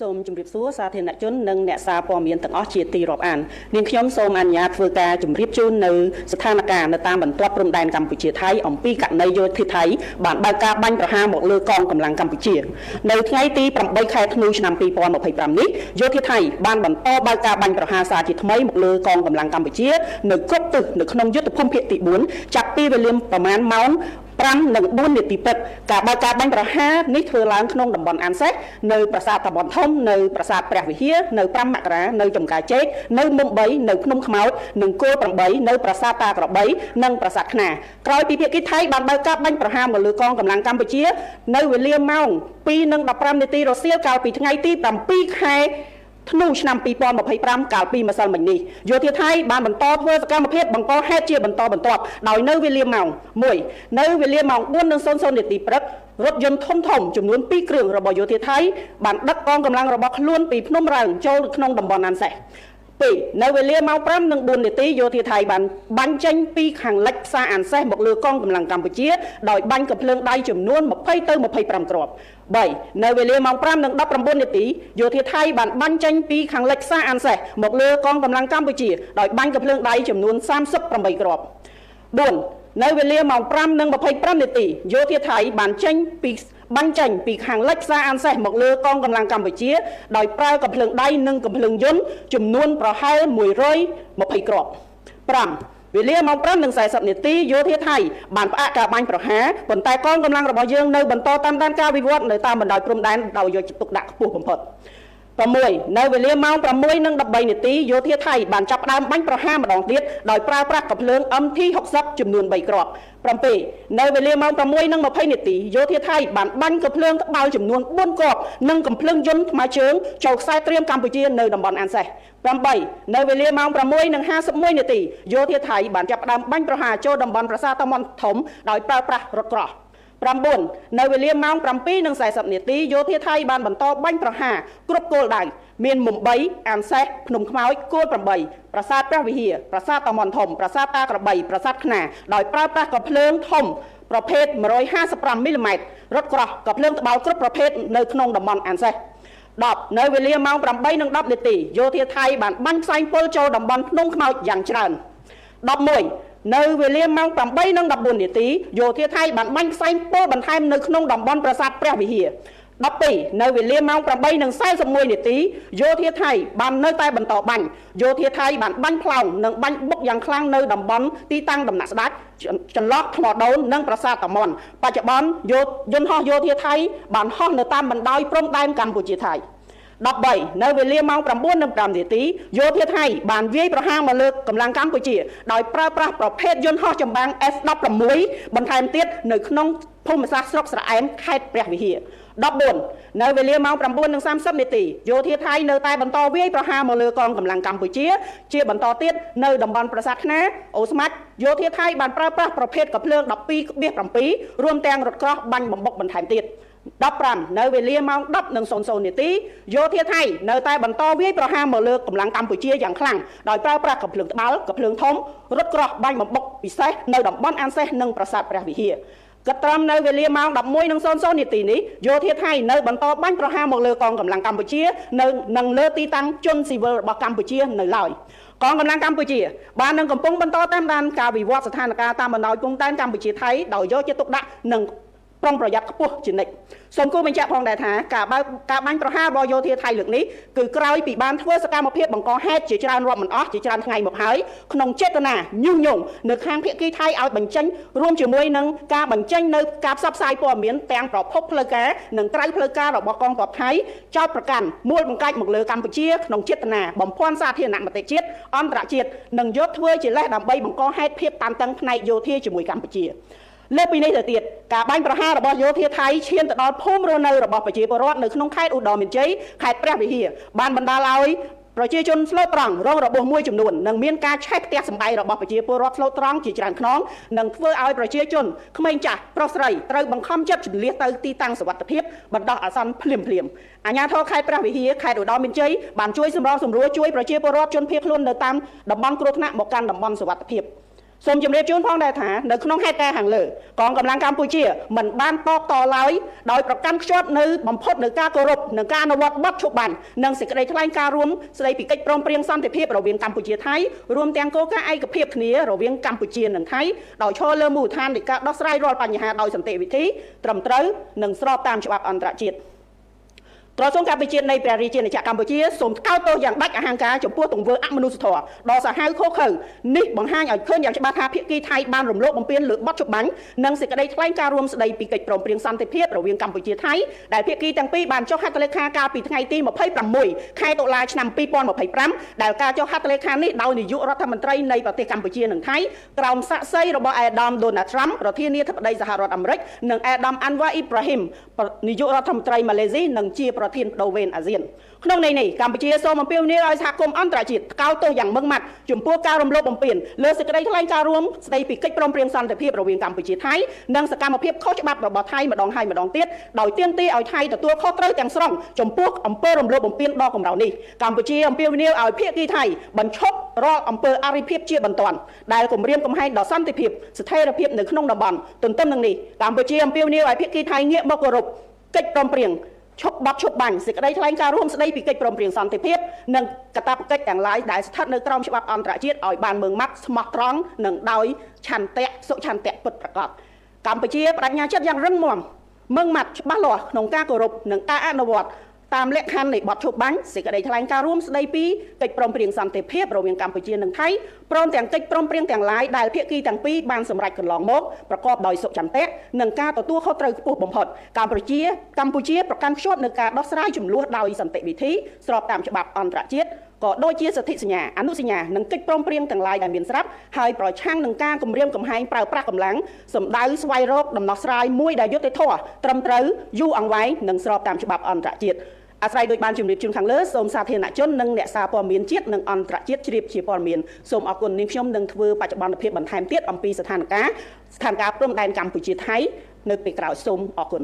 សូមជម្រាបសួរសាធារណជននិងអ្នកសារព័ត៌មានទាំងអស់ជាទីរាប់អាននាងខ្ញុំសូមអនុញ្ញាតធ្វើការជម្រាបជូននៅស្ថានភាពនៅតាមបន្ទាត់ព្រំដែនកម្ពុជាថៃអំពីករណីយោធាថៃបានបើកការបាញ់ប្រហារមកលើកងកម្លាំងកម្ពុជានៅថ្ងៃទី8ខែធ្នូឆ្នាំ2025នេះយោធាថៃបានបន្តបើកការបាញ់ប្រហារសារជាថ្មីមកលើកងកម្លាំងកម្ពុជានៅគ្រប់ទិសនៅក្នុងយុទ្ធភូមិភាគទី4ចាប់ពីវេលាប្រមាណម៉ោង5 និង 4 នាទីព្រឹកការបើកការបាញ់ប្រហារនេះធ្វើឡើងក្នុងតំបន់អានសេះនៅប្រាសាទតាបនធំនៅប្រាសាទព្រះវិហារនៅ5មករានៅចំការជែកនៅមុំ3នៅភ្នំខ្មោចនិងគោល8នៅប្រាសាទតាក្របីនិងប្រាសាទខ្នាក្រោយពីភាគីថៃបានបើកការបាញ់ប្រហារមកលើកងកម្លាំងកម្ពុជានៅវេលាម៉ោង 2:15 នាទីរសៀលកាលពីថ្ងៃទី7ខែធ្នូឆ្នាំ2025កាលពីម្សិលមិញនេះយោធាថៃបានបន្តធ្វើសកម្មភាពបង្កហេតុជាបន្តបន្ទាប់ដោយនៅវេលាម៉ោង 1 នៅវេលាម៉ោង 4:00 នាទីព្រឹករថយន្តធំចំនួន2គ្រឿងរបស់យោធាថៃបានដឹកកងកម្លាំងរបស់ខ្លួនពីភ្នំរ៉ើងចូលក្នុងតំបន់អានសេះនៅវេលាម៉ោង 5:04 នាទីយោធាថៃបានបាញ់ចេញពីខាងលិចផ្សារអានសេះមកលើកងកម្លាំងកម្ពុជាដោយបាញ់កាំភ្លើងដៃចំនួន20ទៅ25គ្រាប់3នៅវេលាម៉ោង 5:19 នាទីយោធាថៃបានបាញ់ចេញពីខាងលិចផ្សារអានសេះមកលើកងកម្លាំងកម្ពុជាដោយបាញ់កាំភ្លើងដៃចំនួន38គ្រាប់4នៅវេលាម៉ោង 5:25 នាទីយោធាថៃបានបាញ់ចេញពីខាងលិចផ្សារអានសេះមកលើកងកម្លាំងកម្ពុជាដោយប្រើកាំភ្លើងដៃនិងកាំភ្លើងយន្តចំនួនប្រហែល120គ្រាប់5វេលាម៉ោង 5:40 នាទីយោធាថៃបានផ្អាកការបាញ់ប្រហារប៉ុន្តែកងកម្លាំងរបស់យើងនៅបន្តតាមដានការវិវត្តនៅតាមបណ្ដោយព្រំដែនដោយយកចិត្តទុកដាក់ខ្ពស់បំផុត6នៅវេលាម៉ោង 6:13 នាទីយោធាថៃបានចាប់ផ្ដើមបាញ់ប្រហារម្ដងទៀតដោយប្រើប្រាស់កាំភ្លើង MT-60 ចំនួន3គ្រាប់7នៅវេលាម៉ោង 6:20 នាទីយោធាថៃបានបាញ់កាំភ្លើងត្បាល់ចំនួន4គ្រាប់និងកាំភ្លើងយន្តថ្មើរជើងចូលខ្សែត្រៀមកម្ពុជានៅតំបន់អានសេះ8នៅវេលាម៉ោង 6:51 នាទីយោធាថៃបានចាប់ផ្ដើមបាញ់ប្រហារចូលតំបន់ប្រាសាទតាម៉ុនធំដោយប្រើប្រាស់រថក្រោះ9នៅវេលាម៉ោង 7:40 នាទីយោធាថៃបានបន្តបាញ់ប្រហារគ្រប់គោលដៅមានមុំ3អានសេះភ្នំខ្មោចគោល8ប្រាសាទព្រះវិហារប្រាសាទតាម៉ុនធំប្រាសាទតាក្របីប្រាសាទខ្នាដោយប្រើប្រាស់កាំភ្លើងធំប្រភេទ155មីលីម៉ែត្ររថក្រោះកាំភ្លើងត្បាល់គ្រប់ប្រភេទនៅក្នុងតំបន់អានសេះ10នៅវេលាម៉ោង 8:10 នាទីយោធាថៃបានបាញ់ផ្សែងពុលចូលតំបន់ភ្នំខ្មោចយ៉ាងច្រើន11នៅវេលាម៉ោង 8:14 នាទីយោធាថៃបានបាញ់ផ្សែងពុលបន្ថែមនៅក្នុងតំបន់ប្រាសាទព្រះវិហារ12នៅវេលាម៉ោង 8:41 នាទីយោធាថៃបាននៅតែបន្តបាញ់យោធាថៃបានបាញ់ផ្លោងនិងបាញ់បុកយ៉ាងខ្លាំងនៅតំបន់ទីតាំងដំណាក់ស្ដេចចន្លោះថ្មដូននិងប្រាសាទតាម៉ុនបច្ចុប្បន្នយន្តហោះយោធាថៃបានហោះនៅតាមបណ្ដោយព្រំដែនកម្ពុជាថៃ13នៅវេលាម៉ោង 9:05 នាទីយោធាថៃបានវាយប្រហារមកលើកម្លាំងកម្ពុជាដោយប្រើប្រាស់ប្រភេទយន្តហោះចម្បាំង S16 បន្ថែមទៀតនៅក្នុងភូមិសាស្ត្រស្រុកស្រអែមខេត្តព្រះវិហារ14នៅវេលាម៉ោង 9:30 នាទីយោធាថៃនៅតែបន្តវាយប្រហារមកលើកងកម្លាំងកម្ពុជាជាបន្តទៀតនៅតំបន់ប្រាសាទខ្នាអូស្មាច់យោធាថៃបានប្រើប្រាស់ប្រភេទកាំភ្លើង 12.7 រួមទាំងរថក្រោះបាញ់បំបុកបន្ថែមទៀត15នៅវេលាម៉ោង 10:00 នាទីយោធាថៃនៅតែបន្តវាយប្រហារមកលើកម្លាំងកម្ពុជាយ៉ាងខ្លាំងដោយប្រើប្រាស់កាំភ្លើងត្បាល់កាំភ្លើងធំរថក្រោះបាញ់បំបុកពិសេសនៅតំបន់អានសេះនិងប្រាសាទព្រះវិហារក៏ត្រឹមនៅវេលាម៉ោង 11:00 នាទីនេះយោធាថៃនៅបន្តបាញ់ប្រហារមកលើកងកម្លាំងកម្ពុជានៅលើទីតាំងជនស៊ីវិលរបស់កម្ពុជានៅឡើយកងកម្លាំងកម្ពុជាបាននឹងកំពុងបន្តតាមដានការវិវត្តស្ថានភាពតាមបណ្ដោយព្រំដែនកម្ពុជាថៃដោយយកចិត្តទុកដាក់និងប្រុងប្រយ័ត្នខ្ពស់ជានិច្ចសូមគូបញ្ជាក់ផងដែរថាការបាញ់ប្រហាររបស់យោធាថៃលើកនេះគឺក្រោយពីបានធ្វើសកម្មភាពបង្កហេតុជាច្រើនរាប់មិនអស់ជាច្រើនថ្ងៃមកហើយក្នុងចេតនាញុះញង់នៅខាងភាគីថៃឲ្យបញ្ចេញរួមជាមួយនឹងការបញ្ចេញនៅការផ្សព្វផ្សាយព័ត៌មានទាំងប្រភពផ្លូវការនិងក្រៅផ្លូវការរបស់កងទ័ពថៃចោទប្រកាន់មូលបង្កាច់មកលើកម្ពុជាក្នុងចេតនាបំភាន់សាធារណមតិជាតិអន្តរជាតិនិងយកធ្វើជាលេសដើម្បីបង្កហេតុភាពតានតឹងផ្នែកយោធាជាមួយកម្ពុជាលើពីនេះទៅទៀតការបាញ់ប្រហាររបស់យោធាថៃឈានទៅដល់ភូមិរស់នៅរបស់ប្រជាពលរដ្ឋនៅក្នុងខេត្តឧត្តរមានជ័យខេត្តព្រះវិហារបានបណ្ដាលឲ្យប្រជាជនស្លូតត្រង់រងរបួសមួយចំនួននិងមានការឆេះផ្ទះសម្បែងរបស់ប្រជាពលរដ្ឋស្លូតត្រង់ជាច្រើនខ្នងនិងធ្វើឲ្យប្រជាជនក្មេងចាស់ប្រុសស្រីត្រូវបង្ខំចិត្តជម្លៀសទៅទីតាំងសុវត្ថិភាពបណ្ដោះអាសន្នភ្លាមអាជ្ញាធរខេត្តព្រះវិហារខេត្តឧត្តរមានជ័យបានជួយសម្របសម្រួលជួយប្រជាពលរដ្ឋជនភៀសខ្លួននៅតាមតំបន់គ្រោះថ្នាក់មកកាន់តំបន់សុវត្ថិភាព សូមជម្រាបជូនផងដែរថានៅក្នុងហេតុការណ៍ខាងលើកងកម្លាំងកម្ពុជាមិនបានតបតឡើយដោយប្រកាន់ខ្ជាប់នៅបំផុតនៅការគោរពនិងការអនុវត្តបទឈប់បាញ់និងសេចក្តីថ្លែងការណ៍រួមស្តីពីកិច្ចព្រមព្រៀងសន្តិភាពរវាងកម្ពុជាថៃរួមទាំងគោលការណ៍ឯកភាពគ្នារវាងកម្ពុជានិងថៃដោយឈរលើមូលដ្ឋាននៃការដោះស្រាយរាល់បញ្ហាដោយសន្តិវិធីត្រឹមត្រូវនិងស្របតាមច្បាប់អន្តរជាតិក្រសួងការពារជាតិនៃព្រះរាជាណាចក្រកម្ពុជាសូមថ្កោលទោសយ៉ាងដាច់អហង្ការចំពោះទង្វើអមនុស្សធម៌ដ៏សាហាវឃោរឃៅនេះបង្ហាញឲ្យឃើញយ៉ាងច្បាស់ថាភាគីថៃបានរំលោភបំពានលើបទច្បាញ់និងសេចក្តីថ្លែងការណ៍រួមស្តីពីកិច្ចព្រមព្រៀងសន្តិភាពរវាងកម្ពុជាថៃដែលភាគីទាំងពីរបានចុះហត្ថលេខាកាលពីថ្ងៃទី26ខែតុលាឆ្នាំ2025ដែលការចុះហត្ថលេខានេះដោយនាយករដ្ឋមន្ត្រីនៃប្រទេសកម្ពុជានិងថៃក្រោមសាក្សីរបស់អាដាម Donald Trump ប្រធានាធិបតីសហរដ្ឋអាមេរិកនិងអាដាម Anwar Ibrahim នាយករដ្ឋមន្ត្រីម៉ាឡេស៊ីនិងជាប្រធានបដូវវេនអាស៊ានក្នុងន័យនេះកម្ពុជាសូមអំពាវនាវឲ្យសហគមន៍អន្តរជាតិថ្កោលទោសយ៉ាងម៉ឺងម៉ាត់ចំពោះការរំលោភបំពានលើសេចក្តីថ្លែងការណ៍រួមស្តីពីកិច្ចព្រមព្រៀងសន្តិភាពរវាងកម្ពុជាថៃនិងសកម្មភាពខុសច្បាប់របស់ថៃម្ដងហើយម្ដងទៀតដោយទាមទារឲ្យថៃទទួលខុសត្រូវទាំងស្រុងចំពោះអំពើរំលោភបំពានដ៏កម្រនេះកម្ពុជាអំពាវនាវឲ្យភាគីថៃបញ្ឈប់រាល់អំពើអរិភាពជាបន្ទាន់ដែលគំរាមកំហែងដល់សន្តិភាពស្ថិរភាពនៅក្នុងតំបន់ទន្ទឹមនឹងនេះកម្ពុជាអំពាវនាវឲ្យភាគីថៃងាកមកគោរពកិច្ចព្រមព្រៀងឈប់បាត់ឈប់បាញ់សេចក្តីថ្លែងការណ៍រួមស្តីពីកិច្ចព្រមព្រៀងសន្តិភាពនិងកាតព្វកិច្ចទាំងឡាយដែលស្ថិតនៅក្រោមច្បាប់អន្តរជាតិឲ្យបានម៉ឺងម៉ាត់ស្មោះត្រង់និងដោយឆន្ទៈសុឆន្ទៈពិតប្រាកដកម្ពុជាបដិញ្ញាចិត្តយ៉ាងរឹងមាំម៉ឺងម៉ាត់ច្បាស់លាស់ក្នុងការគោរពនិងការអនុវត្តតាមលក្ខខណ្ឌនៃបទឈប់បាញ់សេចក្តីថ្លែងការណ៍រួមស្តីពីកិច្ចព្រមព្រៀងសន្តិភាពរវាងកម្ពុជានិងថៃព្រមទាំងកិច្ចព្រមព្រៀងទាំងឡាយដែលភាគីទាំងពីរបានសម្រេចកន្លងមកប្រកបដោយសុចន្ទៈនិងការទទួលខុសត្រូវខ្ពស់បំផុតកម្ពុជាប្រកាន់ខ្ជាប់នូវការដោះស្រាយជម្លោះដោយសន្តិវិធីស្របតាមច្បាប់អន្តរជាតិក៏ដូចជាសន្ធិសញ្ញាអនុសញ្ញានិងកិច្ចព្រមព្រៀងទាំងឡាយដែលមានស្រាប់ហើយប្រឆាំងនឹងការគំរាមកំហែងប្រើប្រាស់កម្លាំងសម្ដៅស្វែងរកដំណោះស្រាយមួយដែលយុត្តិធម៌ត្រឹមត្រូវយូរអង្វែងនិងស្របតាមច្បាប់អន្តរជាតិអាស្រ័យដោយបានជម្រាបជូនខាងលើសូមសាធារណជននិងអ្នកសារព័ត៌មានជាតិនិងអន្តរជាតិជ្រាបជាព័ត៌មានសូមអរគុណនាងខ្ញុំនឹងធ្វើបច្ចុប្បន្នភាពបន្ថែមទៀតអំពីស្ថានភាពព្រំដែនកម្ពុជាថៃនៅពេលក្រោយសូមអរគុណ